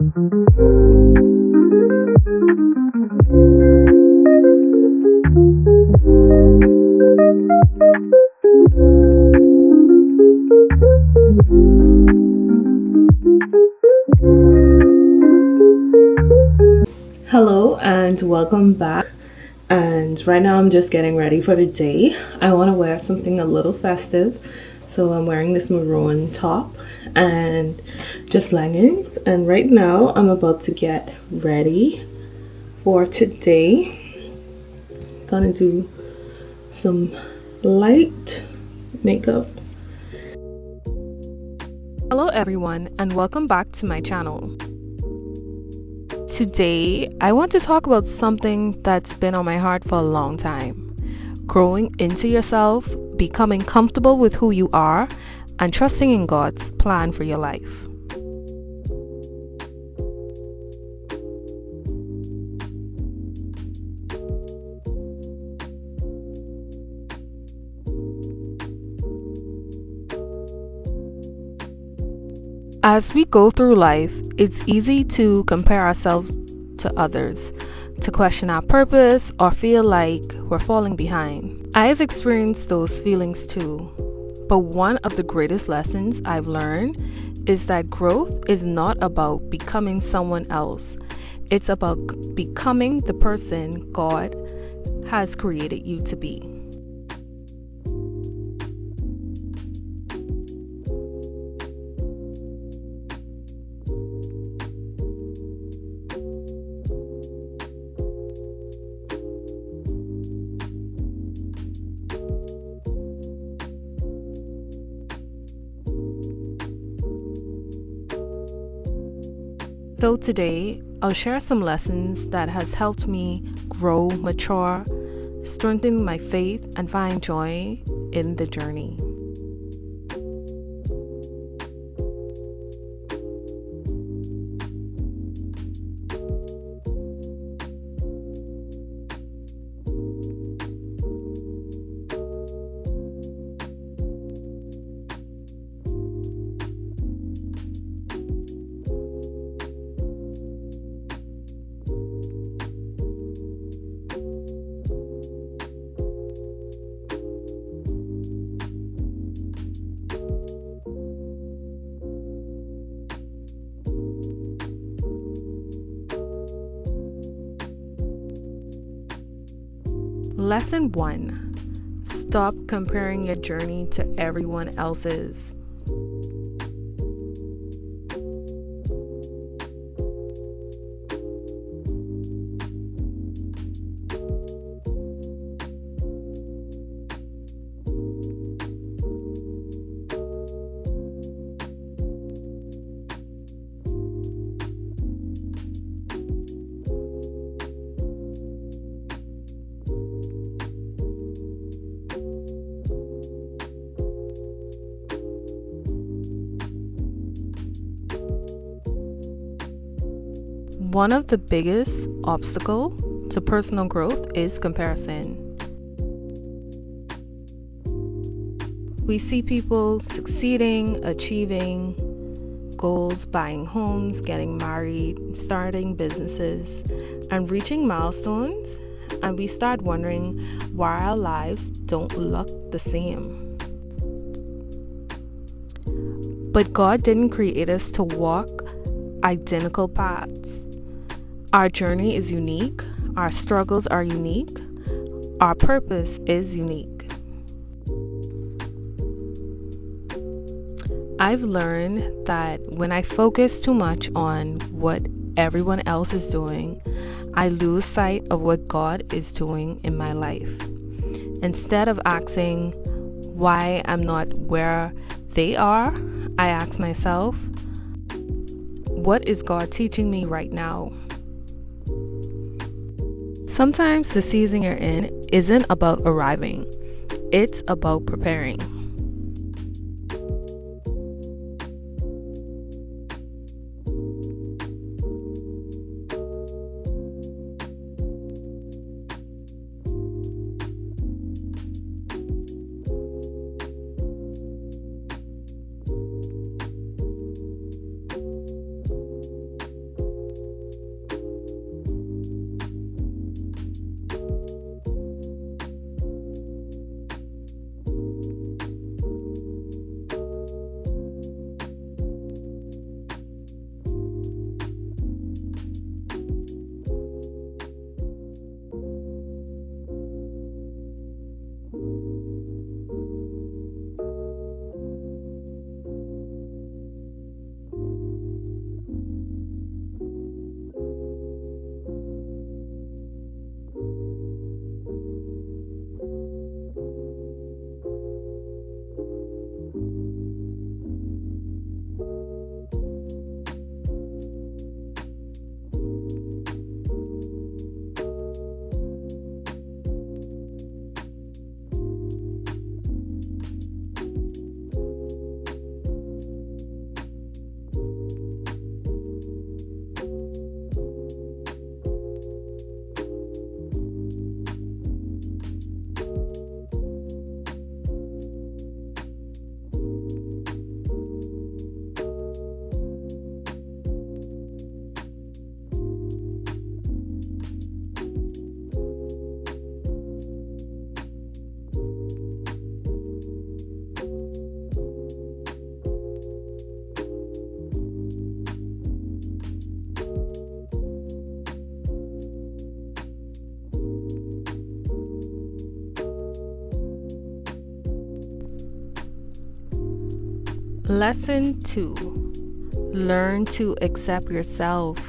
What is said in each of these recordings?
Hello and welcome back. And right now I'm just getting ready for the day. I want to wear something a little festive. So I'm wearing this maroon top and just leggings. And right now I'm about to get ready for today. Gonna do some light makeup. Hello everyone and welcome back to my channel. Today, I want to talk about something that's been on my heart for a long time. Growing into yourself, becoming comfortable with who you are, and trusting in God's plan for your life. As we go through life, it's easy to compare ourselves to others, to question our purpose, or feel like we're falling behind. I've experienced those feelings too, but one of the greatest lessons I've learned is that growth is not about becoming someone else. It's about becoming the person God has created you to be. So today, I'll share some lessons that has helped me grow, mature, strengthen my faith, and find joy in the journey. Lesson 1. Stop comparing your journey to everyone else's. One of the biggest obstacles to personal growth is comparison. We see people succeeding, achieving goals, buying homes, getting married, starting businesses, and reaching milestones, and we start wondering why our lives don't look the same. But God didn't create us to walk identical paths. Our journey is unique, our struggles are unique, our purpose is unique. I've learned that when I focus too much on what everyone else is doing, I lose sight of what God is doing in my life. Instead of asking why I'm not where they are, I ask myself, what is God teaching me right now? Sometimes the season you're in isn't about arriving, it's about preparing. Lesson 2. Learn to accept yourself.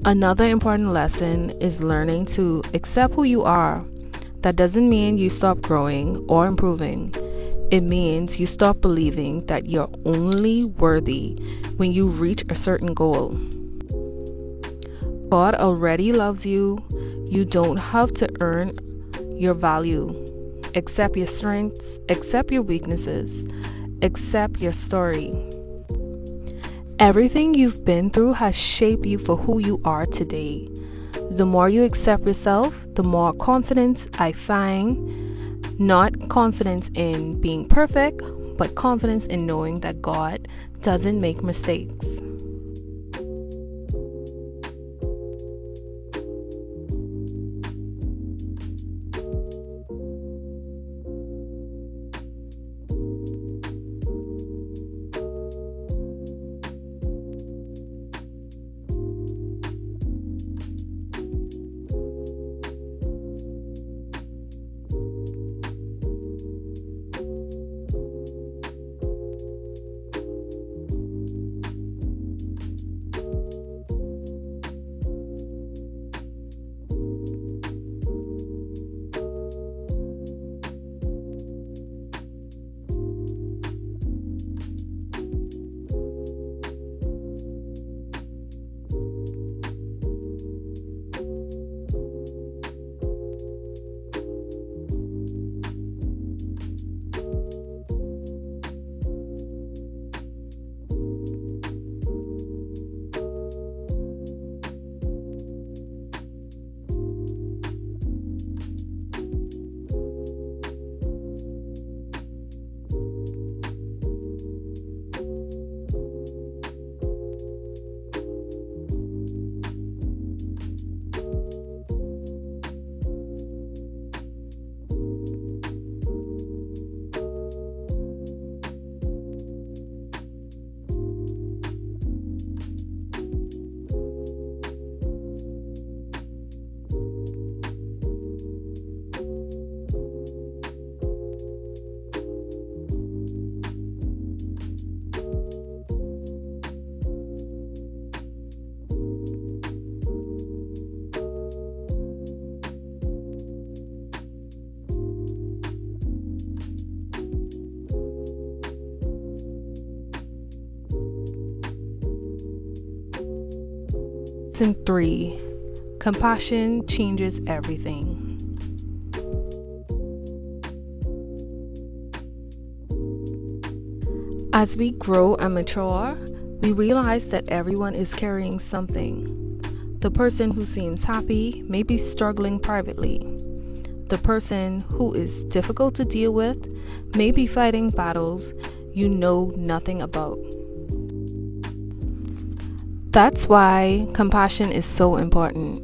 Another important lesson is learning to accept who you are. That doesn't mean you stop growing or improving. It means you stop believing that you're only worthy when you reach a certain goal. God already loves you. You don't have to earn your value. Accept your strengths, accept your weaknesses, accept your story. Everything you've been through has shaped you for who you are today. The more you accept yourself, the more confidence I find. Not confidence in being perfect, but confidence in knowing that God doesn't make mistakes. Lesson 3. Compassion changes everything. As we grow and mature, we realize that everyone is carrying something. The person who seems happy may be struggling privately. The person who is difficult to deal with may be fighting battles you know nothing about. That's why compassion is so important.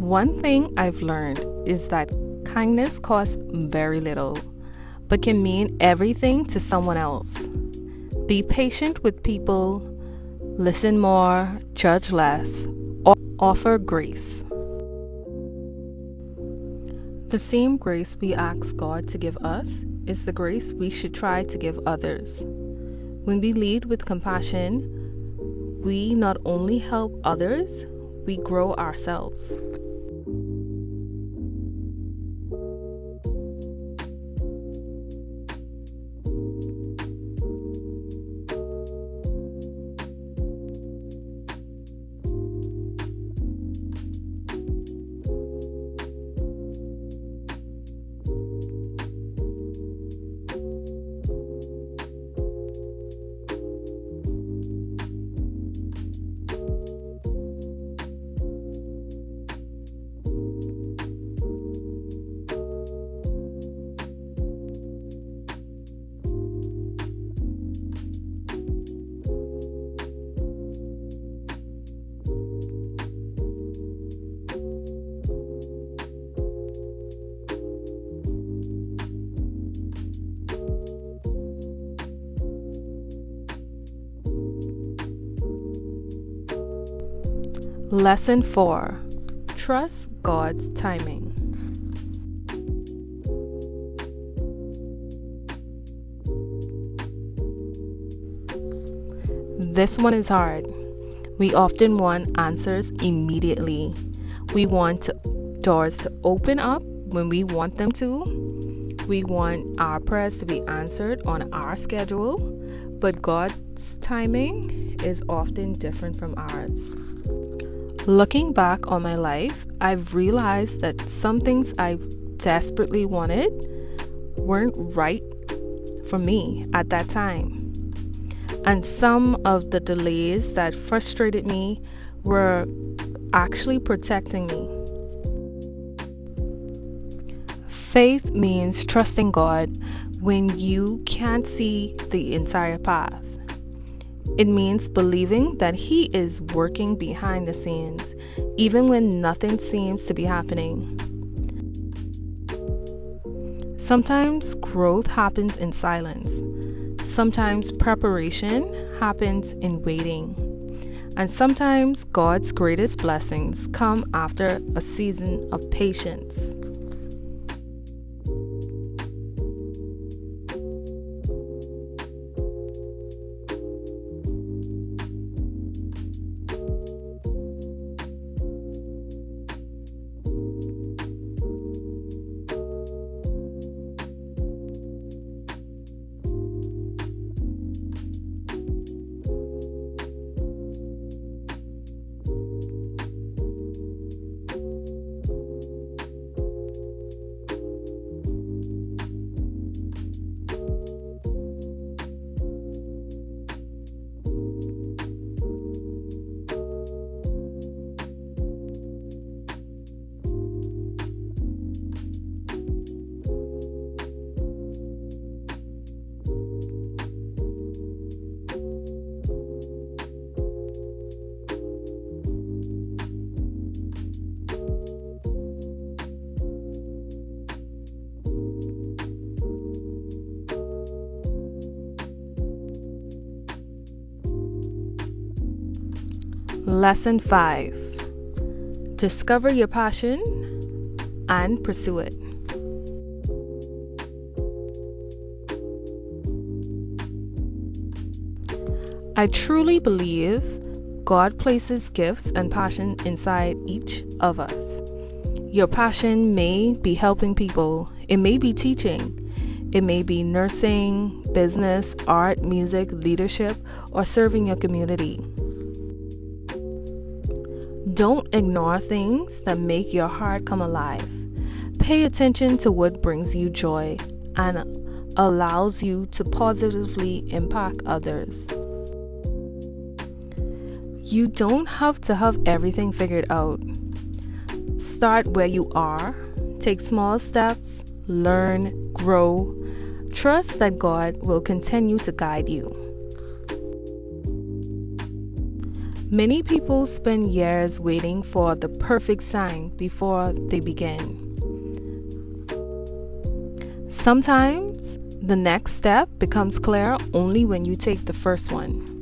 One thing I've learned is that kindness costs very little, but can mean everything to someone else. Be patient with people, listen more, judge less, or offer grace. The same grace we ask God to give us is the grace we should try to give others. When we lead with compassion, we not only help others, we grow ourselves. Lesson 4. trust God's timing. This one is hard. We often want answers immediately. We want doors to open up when we want them to. We want our prayers to be answered on our schedule, but God's timing is often different from ours. Looking back on my life, I've realized that some things I desperately wanted weren't right for me at that time. And some of the delays that frustrated me were actually protecting me. Faith means trusting God when you can't see the entire path. It means believing that He is working behind the scenes, even when nothing seems to be happening. Sometimes growth happens in silence. Sometimes preparation happens in waiting. And sometimes God's greatest blessings come after a season of patience. Lesson 5. Discover your passion and pursue it. I truly believe God places gifts and passion inside each of us. Your passion may be helping people, it may be teaching, it may be nursing, business, art, music, leadership, or serving your community. Don't ignore things that make your heart come alive. Pay attention to what brings you joy and allows you to positively impact others. You don't have to have everything figured out. Start where you are, take small steps, learn, grow. Trust that God will continue to guide you. Many people spend years waiting for the perfect sign before they begin. Sometimes the next step becomes clear only when you take the first one.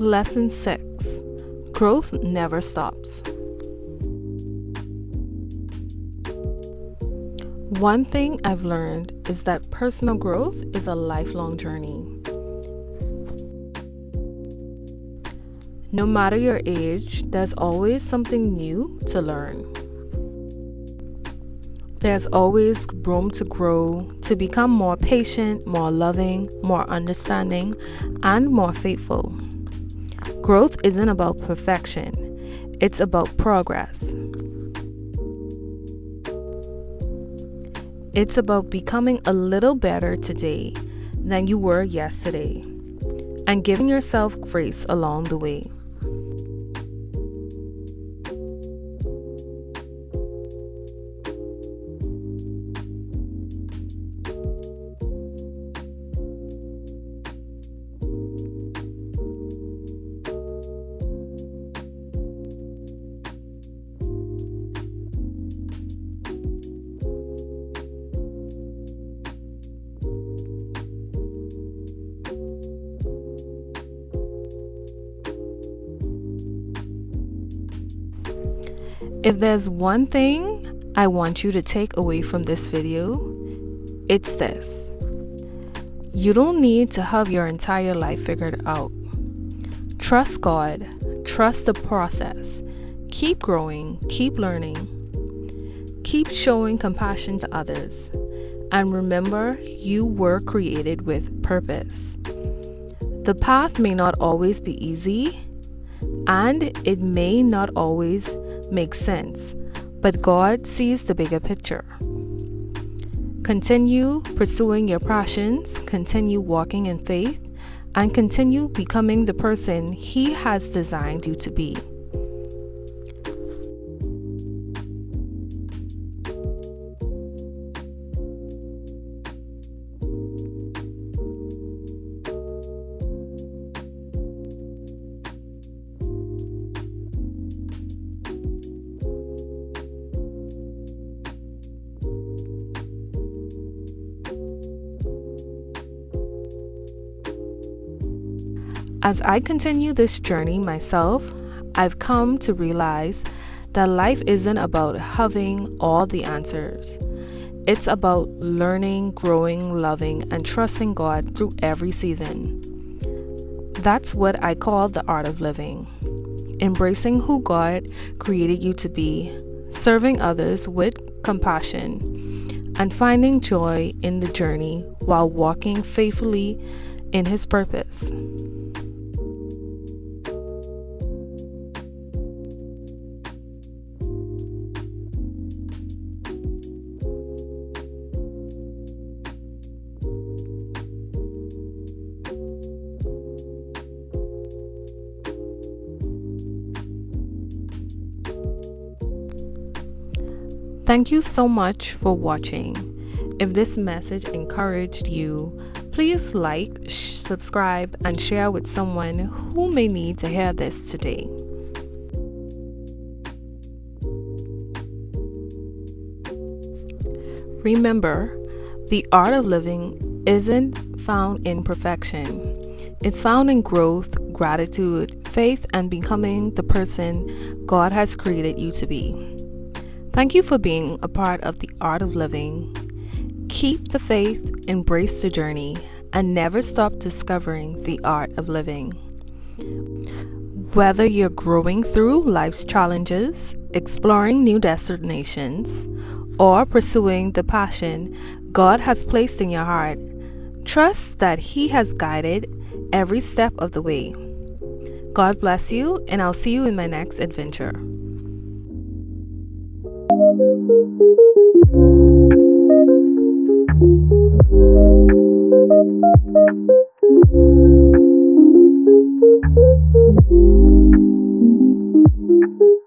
Lesson 6. Growth never stops. One thing I've learned is that personal growth is a lifelong journey. No matter your age, there's always something new to learn. There's always room to grow, to become more patient, more loving, more understanding, and more faithful. Growth isn't about perfection, it's about progress. It's about becoming a little better today than you were yesterday and giving yourself grace along the way. If there's one thing I want you to take away from this video, it's this. You don't need to have your entire life figured out. Trust God, trust the process. Keep growing, keep learning, keep showing compassion to others. And remember, you were created with purpose. The path may not always be easy, and it may not always make sense, but God sees the bigger picture. Continue pursuing your passions, continue walking in faith, and continue becoming the person He has designed you to be. As I continue this journey myself, I've come to realize that life isn't about having all the answers. It's about learning, growing, loving, and trusting God through every season. That's what I call the art of living. Embracing who God created you to be, serving others with compassion, and finding joy in the journey while walking faithfully in His purpose. Thank you so much for watching. If this message encouraged you, please like, subscribe, and share with someone who may need to hear this today. Remember, the art of living isn't found in perfection. It's found in growth, gratitude, faith, and becoming the person God has created you to be. Thank you for being a part of the art of living. Keep the faith, embrace the journey, and never stop discovering the art of living. Whether you're growing through life's challenges, exploring new destinations, or pursuing the passion God has placed in your heart, trust that He has guided every step of the way. God bless you, and I'll see you in my next adventure. Thank you.